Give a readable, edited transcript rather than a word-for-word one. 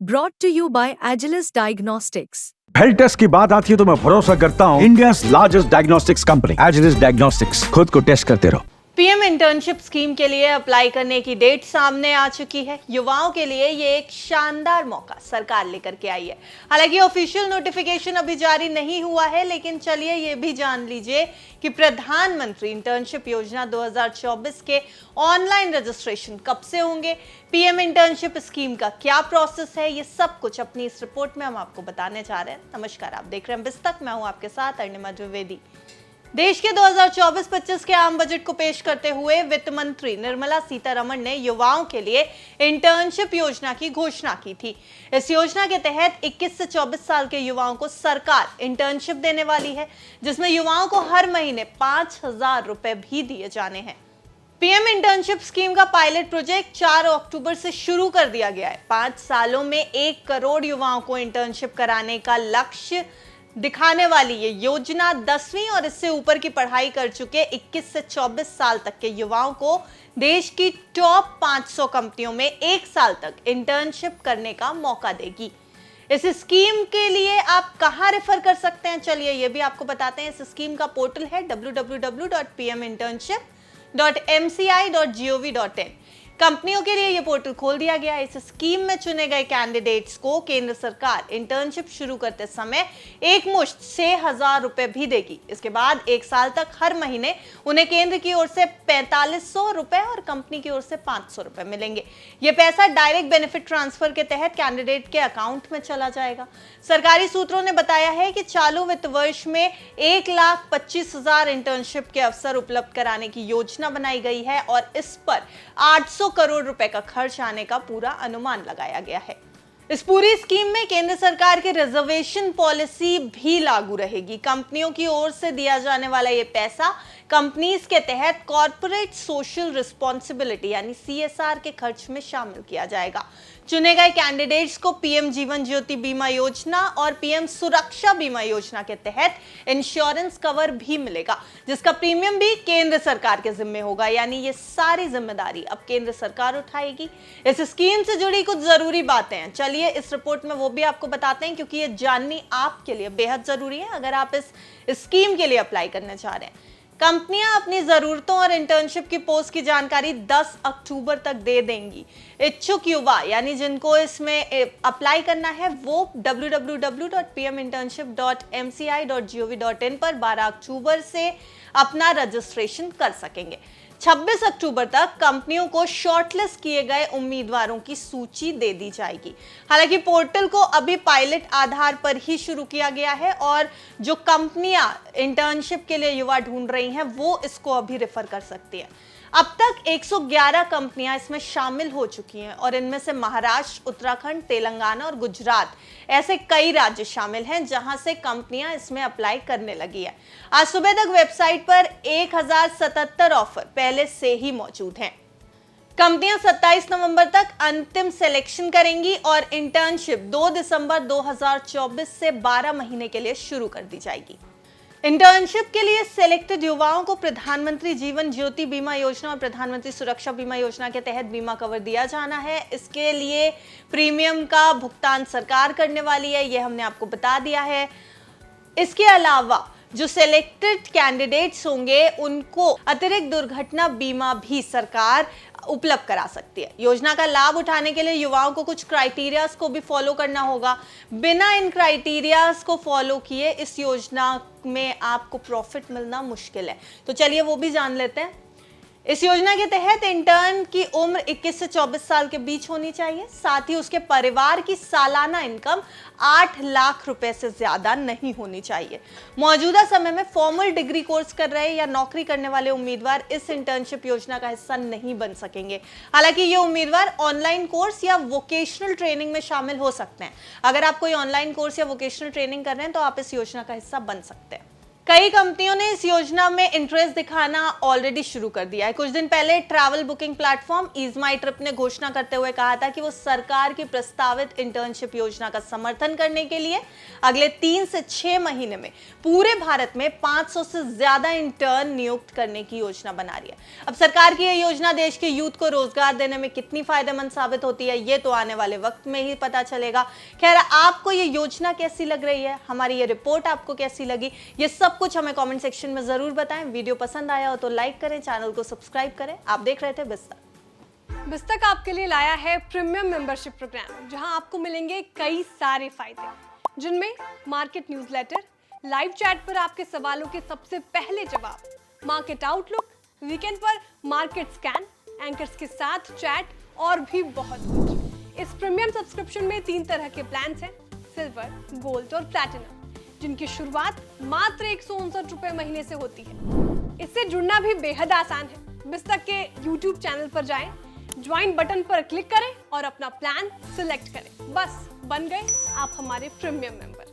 Brought to you by Agilus Diagnostics. Health test की बात आती है तो मैं भरोसा करता हूँ India largest diagnostics company Agilus diagnostics. खुद को टेस्ट करते रहो। पीएम इंटर्नशिप स्कीम के लिए अप्लाई करने की डेट सामने आ चुकी है। युवाओं के लिए ये एक शानदार मौका सरकार लेकर के आई है। हालांकि ऑफिशियल नोटिफिकेशन अभी जारी नहीं हुआ है, लेकिन चलिए ये भी जान लीजिए कि प्रधानमंत्री इंटर्नशिप योजना 2024 के ऑनलाइन रजिस्ट्रेशन कब से होंगे, पीएम इंटर्नशिप स्कीम का क्या प्रोसेस है, ये सब कुछ अपनी इस रिपोर्ट में हम आपको बताने जा रहे हैं। नमस्कार, आप देख रहे हैं बिस्तक, मैं हूं आपके साथ अरुणिमा द्विवेदी। देश के 2024-25 के आम बजट को पेश करते हुए वित्त मंत्री निर्मला सीतारमण ने युवाओं के लिए इंटर्नशिप योजना की घोषणा की थी। इस योजना के तहत 21 से 24 साल के युवाओं को सरकार इंटर्नशिप देने वाली है, जिसमें युवाओं को हर महीने 5,000 रुपए भी दिए जाने हैं। पीएम इंटर्नशिप स्कीम का पायलट प्रोजेक्ट 4 अक्टूबर से शुरू कर दिया गया है। 5 सालों में 1 करोड़ युवाओं को इंटर्नशिप कराने का लक्ष्य दिखाने वाली ये योजना 10वीं और इससे ऊपर की पढ़ाई कर चुके 21 से 24 साल तक के युवाओं को देश की टॉप 500 कंपनियों में 1 साल तक इंटर्नशिप करने का मौका देगी। इस स्कीम के लिए आप कहां रेफर कर सकते हैं, चलिए ये भी आपको बताते हैं। इस स्कीम का पोर्टल है www.pminternship.mci.gov.in। कंपनियों के लिए यह पोर्टल खोल दिया गया है। इस स्कीम में चुने गए कैंडिडेट्स को केंद्र सरकार इंटर्नशिप शुरू करते समय एक मुश्त 6,000 रुपए भी देगी। इसके बाद 1 साल तक हर महीने उन्हें केंद्र की ओर से 4,500 रुपए और कंपनी की ओर से 500 रुपए मिलेंगे। यह पैसा डायरेक्ट बेनिफिट ट्रांसफर के तहत कैंडिडेट के अकाउंट में चला जाएगा। सरकारी सूत्रों ने बताया है कि चालू वित्त वर्ष में 1,25,000 इंटर्नशिप के अवसर उपलब्ध कराने की योजना बनाई गई है और इस पर 800 करोड़ रुपए का खर्च आने का पूरा अनुमान लगाया गया है। इस पूरी स्कीम में केंद्र सरकार की रिजर्वेशन पॉलिसी भी लागू रहेगी। कंपनियों की ओर से दिया जाने वाला ये पैसा कंपनीज के तहत कॉर्पोरेट सोशल रिस्पॉन्सिबिलिटी यानी CSR के खर्च में शामिल किया जाएगा। चुने गए कैंडिडेट्स को पीएम जीवन ज्योति बीमा योजना और पीएम सुरक्षा बीमा योजना के तहत इंश्योरेंस कवर भी मिलेगा, जिसका प्रीमियम भी केंद्र सरकार के जिम्मे होगा। यानी ये सारी जिम्मेदारी अब केंद्र सरकार उठाएगी। इस स्कीम से जुड़ी कुछ जरूरी बातें हैं, चलिए इस रिपोर्ट में वो भी आपको बताते हैं, क्योंकि ये जाननी आपके लिए बेहद जरूरी है अगर आप इस स्कीम के लिए अप्लाई करने जा रहे हैं। कंपनियां अपनी जरूरतों और इंटर्नशिप की पोस्ट की जानकारी 10 अक्टूबर तक दे देंगी। इच्छुक युवा यानी जिनको इसमें अप्लाई करना है वो www.pminternship.mci.gov.in पर 12 अक्टूबर से अपना रजिस्ट्रेशन कर सकेंगे। 26 अक्टूबर तक कंपनियों को शॉर्टलिस्ट किए गए उम्मीदवारों की सूची दे दी जाएगी। हालांकि पोर्टल को अभी पायलट आधार पर ही शुरू किया गया है और जो कंपनियां इंटर्नशिप के लिए युवा ढूंढ रही हैं वो इसको अभी रेफर कर सकती हैं। अब तक 111 कंपनियां इसमें शामिल हो चुकी हैं और इनमें से महाराष्ट्र, उत्तराखंड, तेलंगाना और गुजरात ऐसे कई राज्य शामिल हैं जहां से कंपनियां इसमें अप्लाई करने लगी है। आज सुबह तक वेबसाइट पर 1077 ऑफर पहले से ही मौजूद हैं। कंपनियां 27 नवंबर तक अंतिम सिलेक्शन करेंगी और इंटर्नशिप 2 दिसंबर 2024 से 12 महीने के लिए शुरू कर दी जाएगी। इंटर्नशिप के लिए सिलेक्टेड युवाओं को प्रधानमंत्री जीवन ज्योति बीमा योजना और प्रधानमंत्री सुरक्षा बीमा योजना के तहत बीमा कवर दिया जाना है। इसके लिए प्रीमियम का भुगतान सरकार करने वाली है, यह हमने आपको बता दिया है। इसके अलावा जो सिलेक्टेड कैंडिडेट्स होंगे उनको अतिरिक्त दुर्घटना बीमा भी सरकार उपलब्ध करा सकती है। योजना का लाभ उठाने के लिए युवाओं को कुछ क्राइटेरियाज को भी फॉलो करना होगा। बिना इन क्राइटेरियाज को फॉलो किए इस योजना में आपको प्रॉफिट मिलना मुश्किल है। तो चलिए वो भी जान लेते हैं। इस योजना के तहत इंटर्न की उम्र 21 से 24 साल के बीच होनी चाहिए। साथ ही उसके परिवार की सालाना इनकम 8 लाख रुपए से ज्यादा नहीं होनी चाहिए। मौजूदा समय में फॉर्मल डिग्री कोर्स कर रहे या नौकरी करने वाले उम्मीदवार इस इंटर्नशिप योजना का हिस्सा नहीं बन सकेंगे। हालांकि ये उम्मीदवार ऑनलाइन कोर्स या वोकेशनल ट्रेनिंग में शामिल हो सकते हैं। अगर आप कोई ऑनलाइन कोर्स या वोकेशनल ट्रेनिंग कर रहे हैं तो आप इस योजना का हिस्सा बन सकते हैं। कई कंपनियों ने इस योजना में इंटरेस्ट दिखाना ऑलरेडी शुरू कर दिया है। कुछ दिन पहले ट्रैवल बुकिंग प्लेटफॉर्म ईज माई ट्रिप ने घोषणा करते हुए कहा था कि वो सरकार की प्रस्तावित इंटर्नशिप योजना का समर्थन करने के लिए अगले 3 से 6 महीने में पूरे भारत में 500 से ज्यादा इंटर्न नियुक्त करने की योजना बना रही है। अब सरकार की यह योजना देश के यूथ को रोजगार देने में कितनी फायदेमंद साबित होती है, ये तो आने वाले वक्त में ही पता चलेगा। खैर, आपको ये योजना कैसी लग रही है, हमारी ये रिपोर्ट आपको कैसी लगी, ये सब कुछ हमें कमेंट सेक्शन में जरूर बताएं। वीडियो पसंद आया हो तो लाइक करें, चैनल को सब्सक्राइब करें। आप देख रहे थे बिस्तक। बिस्तक आपके लिए लाया है प्रीमियम मेंबरशिप प्रोग्राम, जहां आपको मिलेंगे कई सारे फायदे, जिनमें मार्केट न्यूज़लेटर, लाइव चैट पर आपके सवालों के सबसे पहले जवाब, मार्केट आउटलुक, वीकेंड पर मार्केट स्कैन, एंकर्स के साथ चैट और भी बहुत कुछ। इस प्रीमियम सब्सक्रिप्शन में 3 तरह के प्लान्स हैं, सिल्वर, गोल्ड और प्लैटिनम, जिनकी शुरुआत मात्र 159 रुपए महीने से होती है। इससे जुड़ना भी बेहद आसान है। बिस्तक के YouTube चैनल पर जाएं, ज्वाइन बटन पर क्लिक करें और अपना प्लान सिलेक्ट करें। बस बन गए आप हमारे प्रीमियम मेंबर।